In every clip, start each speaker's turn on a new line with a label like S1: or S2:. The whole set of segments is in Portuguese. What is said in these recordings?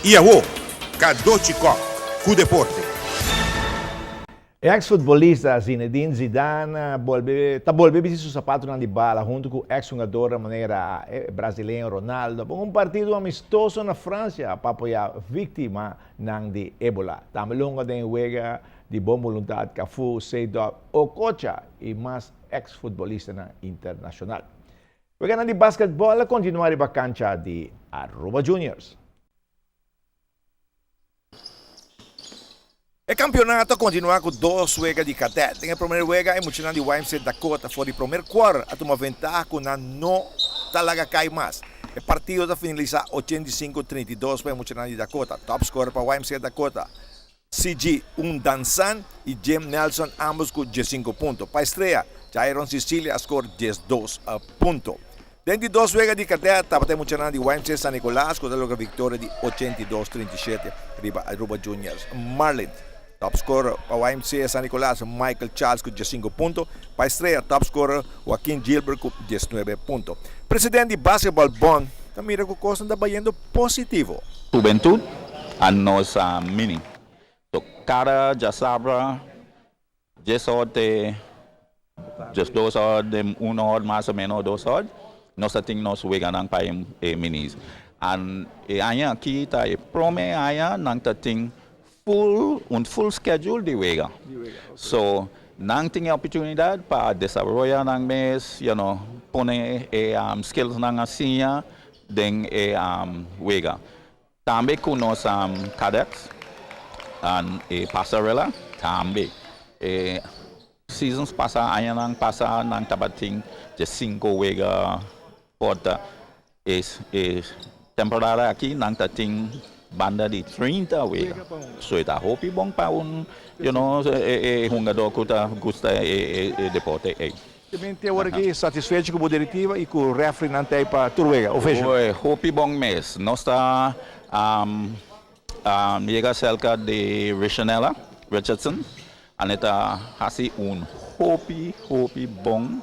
S1: Iawo, Cadochi Kock, com Deporte.
S2: Ex-futbolista Zinedine Zidane volve seu sapato na bala junto com o ex-jogador maneira brasileiro Ronaldo para partido amistoso na França para apoiar vítima de Ebola. Também longa de huelga de boa vontade que foi Seydou Okocha e mais ex-futbolista internacional. Jogando de basquetebol, continuar a cancha de @Juniors.
S3: O campeonato continua com duas juegas de cadete. A primeira juega é emocionante de YMCA Dakota. Foi o primeiro quarto a tomar vantagem com a não talaga cai mais. O partido está finalizado 85-32 para emocionante de Dakota. Top scorer para YMCA Dakota. CG Dansan e Jim Nelson ambos com 15 pontos. Para a estreia, Jairon Sicilia score 12 pontos. Dentro de duas juegas de cadete, estava emocionante de YMCA San Nicolás com a vitória de 82-37 para Juniors. Marlin. Top scorer para o YMCA San Nicolás, Michael Charles com 15 pontos. Para a estreia, top scorer Joaquim Gilbert com 19 pontos. Presidente de Basketball Bond, também com coisa está indo positivo.
S4: Juventude a nossa mini. So, cada já sabe, já duas horas, uma hora mais ou menos 2 horas, nós temos nosso veganang para minis. E aí aqui está o prome aí nang tem full schedule de vega. So, nang tem oportunidade para desenvolver nang mes, pone skills nang asinha den vega. Também com nós cadets e passarela também. Seasons passa nang tabating de 5 vega porta temporada aqui nang tating banda de 30 vega. So ita hopi bom para jogador que gosta deporte.
S2: Também tem agora aqui satisfeito com a diretiva e com o referee não tem para turvega, ou fecha?
S4: Hopi bom mês. Nós está chega cerca de Richardson. Aneta hasi hopi bom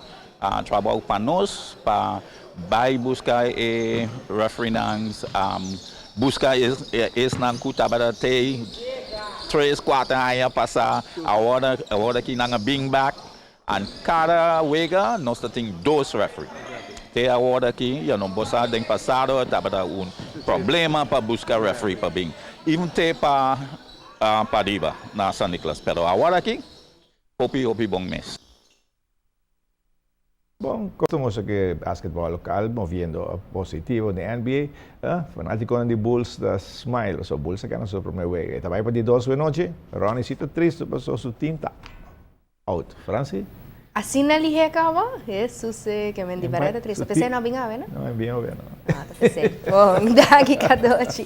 S4: trabalho para nós para buscar referee buscar nang kutabada te 3-4 anos passar a hora que nang bring back and cada vega nós temos 2 referee. Te a hora que bossa den passado tabada problema para buscar referee para bem. Even te para riba na San Nicolas, pero agora aqui hopi bom mês.
S2: Bom, costumoso que basquetebol local moviendo positivo de NBA, fanático de Bulls da Smile, so Bulls que não sou primeiro week. Também para de 2 da noite, Ronnie cita triste, passou seu team tá out. Franci?
S5: Assim na lihe kawa, Jesus que me diferente triste. Pensei na binga, né?
S2: Não é bem, não.
S5: Ah, tá pensei. Bom, daqui Cadochi.